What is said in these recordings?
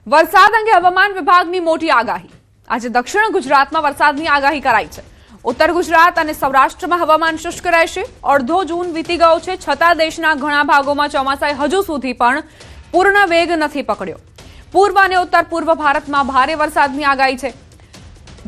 વરસાદ અંગે હવામાન વિભાગની મોટી આગાહી। આજે દક્ષિણ ગુજરાતમાં વરસાદની આગાહી કરાઈ છે। ઉત્તર ગુજરાત અને સૌરાષ્ટ્રમાં હવામાન શુષ્ક રહેશે। અડધો જૂન વીતી ગયો છે, છતાં દેશના ઘણા ભાગોમાં ચોમાસાએ હજુ સુધી પણ પૂર્ણ વેગ નથી પકડ્યો। પૂર્વ અને ઉત્તર પૂર્વ ભારતમાં ભારે વરસાદની આગાહી છે।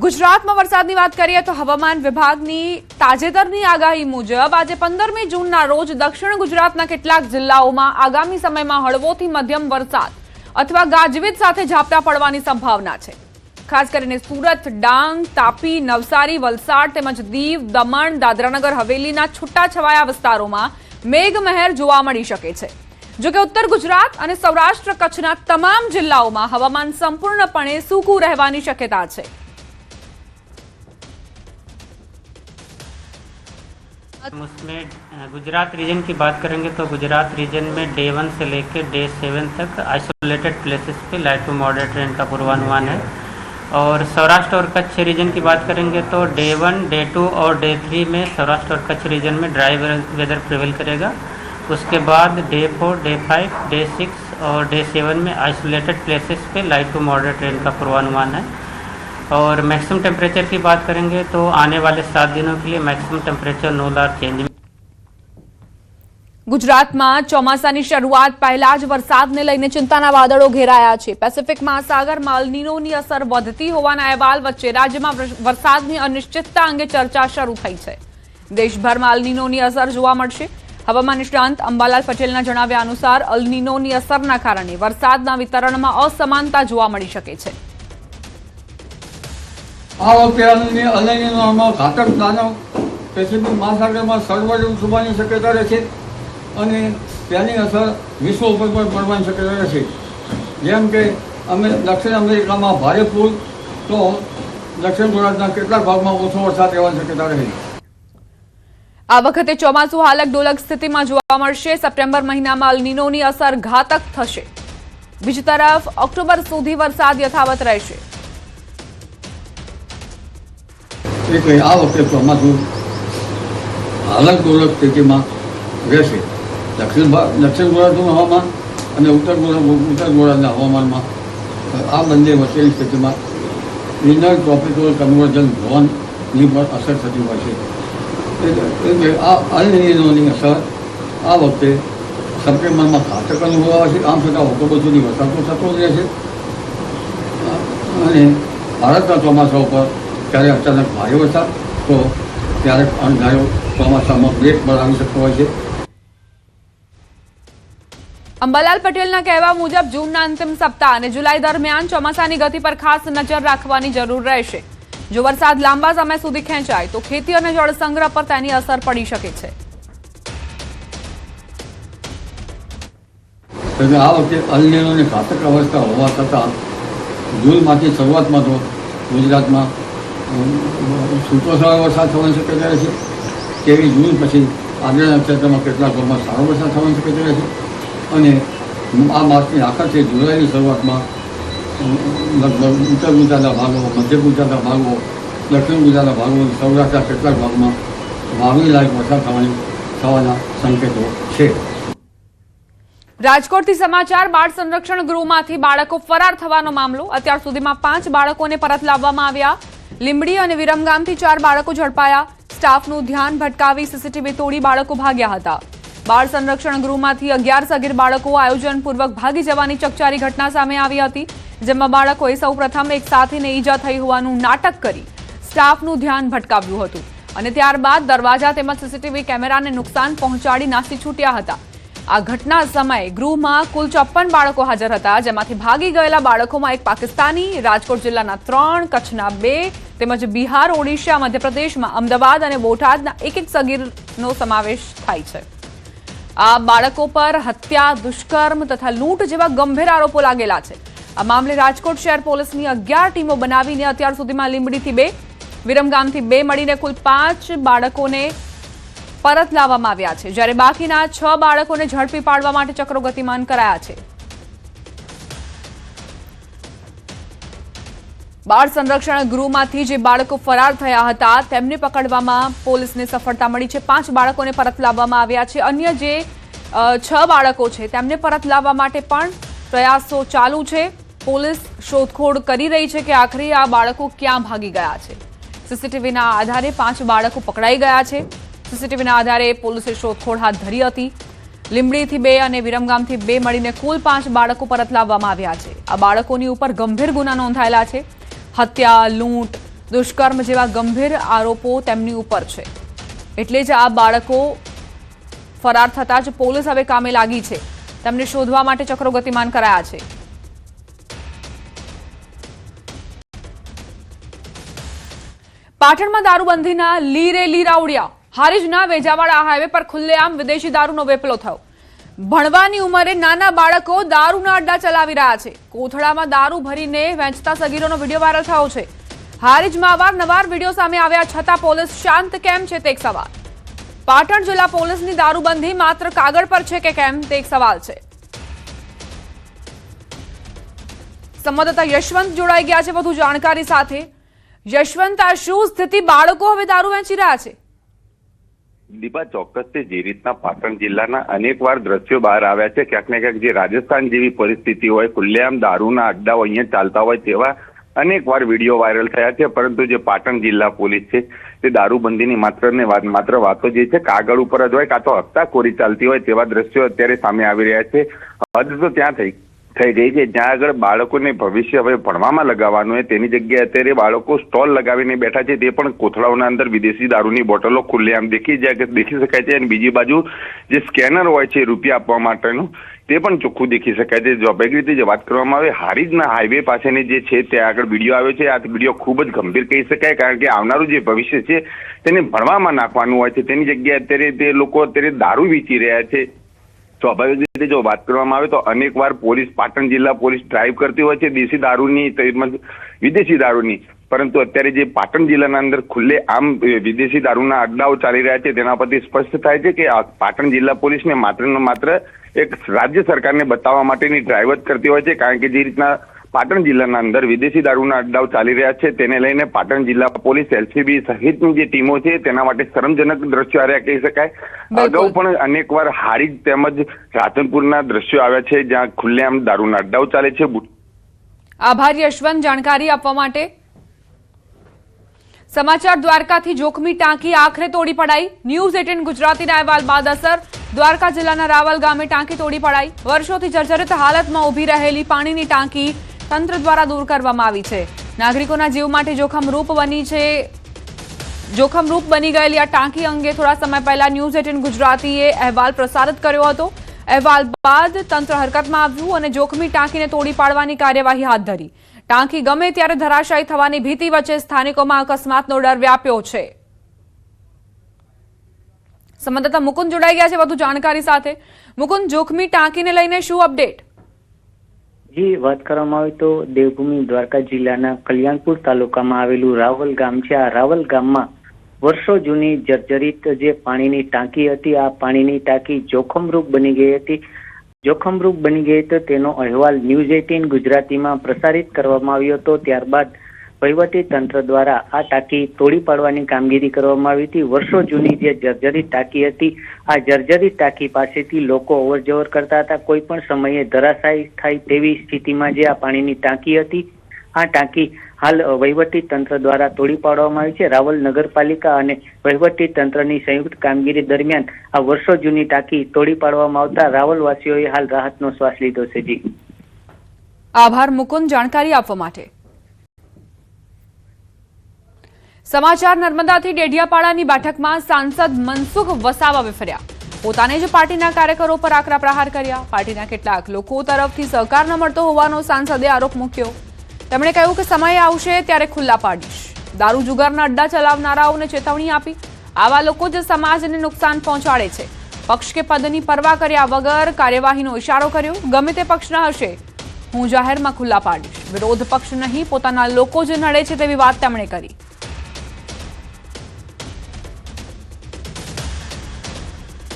ગુજરાતમાં વરસાદની વાત કરીએ તો હવામાન વિભાગની તાજેતરની આગાહી મુજબ આજે 15મી જૂનના રોજ દક્ષિણ ગુજરાતના કેટલાક જિલ્લાઓમાં આગામી સમયમાં હળવોથી મધ્યમ વરસાદ અથવા ગાજવીજ સાથે ઝાપટા પડવાની સંભાવના છે। ખાસ કરીને સુરત, ડાંગ, તાપી, નવસારી, વલસાડ તેમજ દીવ, દમણ, દાદરાનગર હવેલીના છૂટાછવાયા વિસ્તારોમાં મેઘમહેર જોવા મળી શકે છે। જો કે ઉત્તર ગુજરાત અને સૌરાષ્ટ્ર કચ્છના તમામ જિલ્લાઓમાં હવામાન સંપૂર્ણપણે સૂકું રહેવાની શક્યતા છે। उसमें गुजरात रीजन की बात करेंगे तो गुजरात रीजन में डे 1 से लेकर डे 7 तक आइसोलेटेड प्लेसेस पे लाइट टू मॉडरेट रेन का पूर्वानुमान है। और सौराष्ट्र और कच्छ रीजन की बात करेंगे तो डे 1, डे 2 और डे 3 में सौराष्ट्र और कच्छ रीजन में ड्राई वेदर प्रिवेल करेगा। उसके बाद डे 4, डे 5, डे 6 और डे 7 में आइसोलेटेड प्लेसेस पे लाइट टू मॉडरेट रेन का पूर्वानुमान है। और मैक्सिमम टेम्परेचर की बात करेंगे तो आने वाले 7 दिनों के लिए maximum temperature no large change. ગુજરાતમાં ચોમાસાની શરૂઆત પહેલા જ વરસાદને લઈને ચિંતાના વાદળો ઘેરાયા છે। પેસિફિક મહાસાગરમાં અલ નીનોની અસર વધતી હોવાના અહેવાલ વચ્ચે રાજ્યમાં વરસાદની અનિશ્ચિતતા અંગે ચર્ચા શરૂ થઈ છે। દેશભરમાં અલ નીનોની અસર જોવા મળશે। હવામાન નિષ્ણાંત અંબાલાલ પટેલના જણાવ્યા અનુસાર અલ નીનોની અસરના કારણે વરસાદના વિતરણમાં અસમાનતા જોવા મળી શકે છે। આ વખતે અલ નીનોમાં ઘાતક દાનવ પેસિફિક મહાસાગરમાં સર્વર થવાની શક્યતા રહેશે અને તેની અસર વિશ્વ ઉપર પણ પડવાની શક્યતા રહેશે। જેમ કે દક્ષિણ અમેરિકામાં ભારે પૂર તો દક્ષિણ ગુજરાતના કેટલાક ભાગમાં ઓછો વરસાદ રહેવાની શક્યતા રહે। આ વખતે ચોમાસું હાલક ડોલક સ્થિતિમાં જોવા મળશે। સપ્ટેમ્બર મહિનામાં અલ નીનોની અસર ઘાતક થશે। બીજી તરફ ઓક્ટોબર સુધી વરસાદ યથાવત રહેશે। એટલે આ વખતે ચોમાસું હાલક ડોલક સ્થિતિમાં રહેશે। દક્ષિણ ગુજરાતનું હવામાન અને ઉત્તર ગુજરાતના હવામાનમાં આ બંને વચ્ચેની સ્થિતિમાં ઇનર ટ્રોપિકલ કન્વર્જન ઝોનની પણ અસર થતી હોય છે। એટલે આ અલ નીનોની અસર આ વખતે સપ્ટેમ્બરમાં ઘાતક અનુભવાશે। આમ છતાં ઓક્ટોબર સુધી વરસાદ તો થતો જ રહેશે અને ભારતના ચોમાસા ઉપર ક્યારેક અચાનક ભારે વરસાદ તો ક્યારેક અણધાર્યો ચોમાસામાં બ્રેક પણ આવી શકતો હોય છે। અંબાલાલ પટેલના કહેવા મુજબ જૂનના અંતિમ સપ્તાહ અને જુલાઈ દરમિયાન ચોમાસાની ગતિ પર ખાસ નજર રાખવાની જરૂર રહેશે। જો વરસાદ લાંબા સમય સુધી ખેંચાય તો ખેતી અને જળ સંગ્રહ પર તેની અસર પડી શકે છે। આ વખતે અલ નીનોની ઘાતક અવસ્થા હોવા છતાં જૂનમાંથી શરૂઆતમાં તો ગુજરાતમાં છૂટોછવાયો વરસાદ થવાની શક્યતા રહેશે। તેવી જૂન પછી આગળના ક્ષેત્રમાં કેટલાક ભાગમાં સારો વરસાદ થવાની શક્યતા રહેશે અને આ માસની આખર છે જુલાઈની શરૂઆતમાં લગભગ ઉત્તર ગુજરાતના ભાગો, મધ્ય ગુજરાતના ભાગો, દક્ષિણ ગુજરાતના ભાગો, સૌરાષ્ટ્રના કેટલાક ભાગમાં વાવણી લાયક વરસાદ થવાના સંકેતો છે। રાજકોટથી સમાચાર। બાળ સંરક્ષણ ગૃહમાંથી બાળકો ફરાર થવાનો મામલો। અત્યાર સુધીમાં 5 બાળકોને પરત લાવવામાં આવ્યા। લીંબડી અને વિરમગામથી 4 બાળકો ઝડપાયા। સ્ટાફનું ધ્યાન ભટકાવી સીસીટીવી તોડી બાળકો ભાગ્યા હતા। બાળ સંરક્ષણ ગૃહમાંથી 11 સગીર બાળકો આયોજનપૂર્વક ભાગી જવાની ચકચારી ઘટના સામે આવી હતી, જેમાં બાળકોએ સૌપ્રથમ એક સાથીને ઈજા થઈ હોવાનું નાટક કરી સ્ટાફનું ધ્યાન ભટકાવ્યું હતું અને ત્યારબાદ દરવાજા તેમજ સીસીટીવી કેમેરાને નુકસાન પહોંચાડી નાસી છૂટ્યા હતા। આ ઘટના સમયે ગૃહમાં કુલ 54 બાળકો હાજર હતા, જેમાંથી ભાગી ગયેલા બાળકોમાં એક પાકિસ્તાની, રાજકોટ જિલ્લાના 3, કચ્છના 2 તેમજ બિહાર, ઓડિશા, મધ્યપ્રદેશમાં અમદાવાદ અને બોટાદના એક સગીરનો સમાવેશ થાય છે। આ બાળકો પર હત્યા, દુષ્કર્મ તથા લૂંટ જેવા ગંભીર આરોપો લાગેલા છે। આ મામલે રાજકોટ શહેર પોલીસની 11 ટીમો બનાવીને અત્યાર સુધીમાં લીંબડીથી 2, વિરમગામથી 2 મળીને કુલ 5 બાળકોને પરત લાવવામાં આવ્યા છે, જ્યારે બાકીના 6 બાળકોને ઝડપી પાડવા માટે ચક્રો ગતિમાન કરાયા છે। બાળ સંરક્ષણ ગૃહમાંથી જે બાળકો ફરાર થયા હતા તેમને પકડવામાં પોલીસને સફળતા મળી છે। 5 બાળકોને પરત લાવવામાં આવ્યા છે। અન્ય જે 6 બાળકો છે તેમને પરત લાવવા માટે પણ પ્રયાસો ચાલુ છે। પોલીસ શોધખોળ કરી રહી છે કે આખરે આ બાળકો ક્યાં ભાગી ગયા છે। સીસીટીવીના આધારે 5 બાળકો પકડાઈ ગયા છે। સીસીટીવીના આધારે પોલીસે શોધખોળ હાથ ધરી હતી। લીંબડીથી 2 અને વિરમગામથી 2 મળીને કુલ 5 બાળકો પરત લાવવામાં આવ્યા છે। આ બાળકોની ઉપર ગંભીર ગુના નોંધાયેલા છે। હત્યા, લૂંટ, દુષ્કર્મ જેવા ગંભીર આરોપો તેમની ઉપર છે। એટલે જ આ બાળકો ફરાર થતા જ પોલીસ હવે કામે લાગી છે। તેમને શોધવા માટે ચક્રો ગતિમાન કરાયા છે। પાટણમાં દારૂબંધીના લીરે લીરાવડિયા। હારીજના વેજાવાડા હાઈવે પર ખુલ્લેઆમ વિદેશી દારૂનો વેપલો થયો। ભણવાની ઉંમરે નાના બાળકો દારૂના અડ્ડા ચલાવી રહ્યા છે। કોથળામાં દારૂ ભરીને વેચતા સગીરોનો વિડીયો વાયરલ થયો છે। હારીજમાં અવારનવાર વિડીયો સામે આવ્યા છતાં પોલીસ શાંત કેમ છે તે એક સવાલ। પાટણ જિલ્લા પોલીસની દારૂબંધી માત્ર કાગળ પર છે કે કેમ તે એક સવાલ છે। સંવાદદાતા યશવંત જોડાઈ ગયા છે વધુ જાણકારી સાથે। યશવંત, આ શું સ્થિતિ? બાળકો હવે દારૂ વેચી રહ્યા છે? દીપા, ચોક્કસથી જે રીતના પાટણ જિલ્લાના અનેકવાર દ્રશ્યો બહાર આવ્યા છે, ક્યાંક ને ક્યાંક જે રાજસ્થાન જેવી પરિસ્થિતિ હોય, ખુલ્લેઆમ દારૂના અડ્ડાઓ અહીંયા ચાલતા હોય તેવા અનેકવાર વિડીયો વાયરલ થયા છે। પરંતુ જે પાટણ જિલ્લા પોલીસ છે તે દારૂબંધીની માત્ર વાતો જે છે કાગળ ઉપર જ હોય કાં તો હપ્તાખોરી ચાલતી હોય તેવા દ્રશ્યો અત્યારે સામે આવી રહ્યા છે। હદ તો ત્યાં થઈ ગઈ છે જ્યાં આગળ બાળકોને ભવિષ્ય હવે ભણવામાં લગાવવાનું હોય તેની જગ્યાએ અત્યારે બાળકો સ્ટોલ લગાવીને બેઠા છે। તે પણ કોથળાઓના અંદર વિદેશી દારૂની બોટલો ખુલ્લેઆમ દેખી શકાય છે। અને બીજી બાજુ જે સ્કેનર હોય છે રૂપિયા આપવા માટેનું તે પણ ચોખ્ખું દેખી શકાય છે। સ્વાભાવિક રીતે જે વાત કરવામાં આવે હારીજના હાઈવે પાસેની જે છે ત્યાં આગળ વિડીયો આવ્યો છે। આ વિડીયો ખૂબ જ ગંભીર કહી શકાય, કારણ કે આવનારું જે ભવિષ્ય છે તેને ભણવામાં નાખવાનું હોય છે તેની જગ્યાએ અત્યારે તે લોકો અત્યારે દારૂ વેચી રહ્યા છે। સ્વાભાવિક રીતે જો વાત કરવામાં આવે તો અનેકવાર પોલીસ, પાટણ જિલ્લા પોલીસ ડ્રાઈવ કરતી હોય છે દેશી દારૂની તેમજ વિદેશી દારૂની, પરંતુ અત્યારે જે પાટણ જિલ્લાના અંદર ખુલ્લે આમ વિદેશી દારૂના અડ્ડાઓ ચાલી રહ્યા છે તેના પરથી સ્પષ્ટ થાય છે કે પાટણ જિલ્લા પોલીસને માત્ર એક રાજ્ય સરકારને બતાવવા માટેની ડ્રાઈવ જ કરતી હોય છે। કારણ કે જે રીતના પાટણ જિલ્લાના અંદર વિદેશી દારૂના અડ્ડાઓ ચાલી રહ્યા છે તેને લઈને પાટણ જિલ્લા પોલીસ, એલસીબી સહિતની જે ટીમો છે તેના માટે શરમજનક દ્રશ્યો આવ્યા કહી શકાય। અગાઉ પણ અનેકવાર હારીજ તેમજ રાધનપુરના દ્રશ્યો આવ્યા છે જ્યાં ખુલ્લેઆમ દારૂના અડ્ડાઓ ચાલે છે। આભાર યશવંત જાણકારી આપવા માટે। સમાચાર દ્વારકાથી જોખમી ટાંકી આખરે તોડી પડાઈ। ન્યૂઝ 18 ગુજરાતીના અહેવાલ બાદ અસર દ્વારકા જિલ્લાના રાવલ ગામે ટાંકી તોડી પડાઈ। વર્ષોથી જર્જરિત હાલતમાં ઊભી રહેલી પાણીની ટાંકી તંત્ર દ્વારા દૂર કરવામાં આવી છે। નાગરિકોના જીવ માટે જોખમરૂપ બની ગયેલી આ ટાંકી અંગે થોડા સમય પહેલા ન્યૂઝ 18 ગુજરાતીએ અહેવાલ પ્રસારિત કર્યો હતો। અહેવાલ બાદ તંત્ર હરકતમાં આવ્યું અને જોખમી ટાંકીને તોડી પાડવાની કાર્યવાહી હાથ ધરી। ટાંકી ગમે ત્યારે ધરાશાયી થવાની ભીતિ વચ્ચે સ્થાનિકોમાં અકસ્માતનો ડર વ્યાપ્યો છે। સંવાદદાતા મુકુંદ જોડાઈ ગયા છે વધુ જાણકારી સાથે। મુકુંદ, જોખમી ટાંકીને લઈને શું અપડેટ? જી, વાત કરવામાં આવે તો દેવભૂમિ દ્વારકા જિલ્લાના કલ્યાણપુર તાલુકામાં આવેલું રાવલ ગામ છે। આ રાવલ ગામમાં વર્ષો જૂની જર્જરિત જે પાણીની ટાંકી હતી, આ પાણીની ટાંકી જોખમરૂપ બની ગઈ હતી। જોખમરૂપ બની ગઈ તો તેનો અહેવાલ ન્યૂઝ 18 ગુજરાતીમાં પ્રસારિત કરવામાં આવ્યો હતો। ત્યારબાદ વહીવટી તંત્ર દ્વારા આ ટાંકી તોડી પાડવાની કામગીરી કરવામાં આવી હતી। વર્ષો જૂની જે જર્જરિત ટાંકી હતી, આ જર્જરિત ટાંકી પાસેથી લોકો અવરજવર કરતા હતા। કોઈ પણ સમયે ધરાશાયી થાય તેવી સ્થિતિમાં જે આ પાણીની ટાંકી હતી, આ ટાંકી હાલ વહીવટી તંત્ર દ્વારા તોડી પાડવામાં આવી છે। રાવલ નગરપાલિકા અને વહીવટી તંત્રની સંયુક્ત કામગીરી દરમિયાન આ વર્ષો જૂની ટાંકી તોડી પાડવામાં આવતા રાવલવાસીઓએ હાલ રાહતનો શ્વાસ લીધો છે। જી, આભાર મુકુંદ જાણકારી આપવા માટે। સમાચાર નર્મદાથી ડેડિયાપાડાની બેઠકમાં સાંસદ મનસુખ વસાવા વિફર્યા। પોતાને જ પાર્ટીના કાર્યકરો પર આકરા પ્રહાર કર્યા। પાર્ટીના કેટલાક લોકો તરફથી સહકાર ન મળતો હોવાનો સાંસદે આરોપ મૂક્યો। તેમણે કહ્યું કે સમય આવશે ત્યારે ખુલ્લા પાડીશ। દારૂ જુગારના અડ્ડા ચલાવનારાઓને ચેતવણી આપી। આવા લોકો જ સમાજને નુકસાન પહોંચાડે છે। પક્ષ કે પદની પરવા કર્યા વગર કાર્યવાહીનો ઇશારો કર્યો। ગમે તે પક્ષના હશે, હું જાહેરમાં ખુલ્લા પાડીશ। વિરોધ પક્ષ નહીં, પોતાના લોકો જ નડે છે તેવી વાત તેમણે કરી।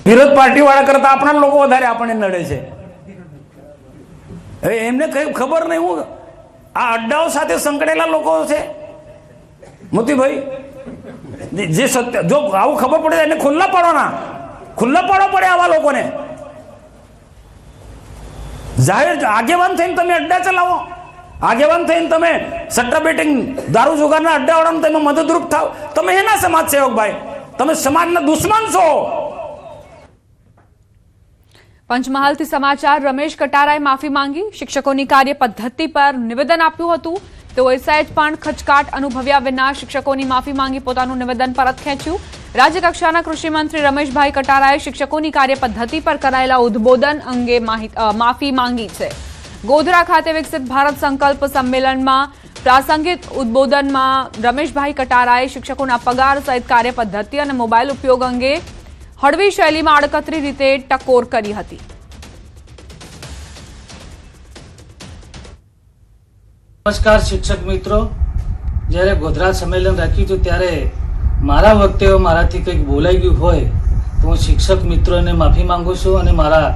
વિરોધ પાર્ટી વાળા કરતા આપણા લોકો વધારે આપણને નડે છે। હવે એમને કઈ ખબર નહીં હું આ અડ્ડાઓ સાથે સંકળાયેલા લોકો છે। મોતીભાઈ, જે સત્ય જો આવું ખબર પડે એને ખુલ્લા પાડવા પડે આવા લોકોને। જાહેર આગેવાન થઈને તમે અડ્ડા ચલાવો, આગેવાન થઈને તમે સટ્ટા બેટિંગ દારૂ જુગારના અડ્ડાવાળાને તમે મદદરૂપ થાવ, તમે એના સમાજ સેવક ભાઈ, તમે સમાજના દુશ્મન છો. પંચમહાલથી સમાચાર. રમેશ કટારાએ માફી માંગી. શિક્ષકોની કાર્ય પદ્ધતિ પર નિવેદન આપ્યું હતું. તેઓએ સહેજ પણ ખચકાટ અનુભવ્યા વિના શિક્ષકોની માફી માંગી પોતાનું નિવેદન પરત ખેંચ્યું. રાજ્યકક્ષાના કૃષિમંત્રી રમેશભાઈ કટારાએ શિક્ષકોની કાર્ય પદ્ધતિ પર કરાયેલા ઉદ્બોધન અંગે માફી માંગી છે. ગોધરા ખાતે વિકસિત ભારત સંકલ્પ સંમેલનમાં પ્રાસંગિક ઉદ્બોધનમાં રમેશભાઈ કટારાએ શિક્ષકોના પગાર સહિત કાર્ય પદ્ધતિ અને મોબાઈલ ઉપયોગ અંગે હળવી શૈલીમાં આડકતરી રીતે ટકોર કરી હતી. નમસ્કાર શિક્ષક મિત્રો, જ્યારે ગોધરા સંમેલન રાખ્યું હતું ત્યારે મારા વખતે મારાથી કંઈક બોલાઈ ગયું હોય તો હું શિક્ષક મિત્રોને માફી માંગુ છું અને મારા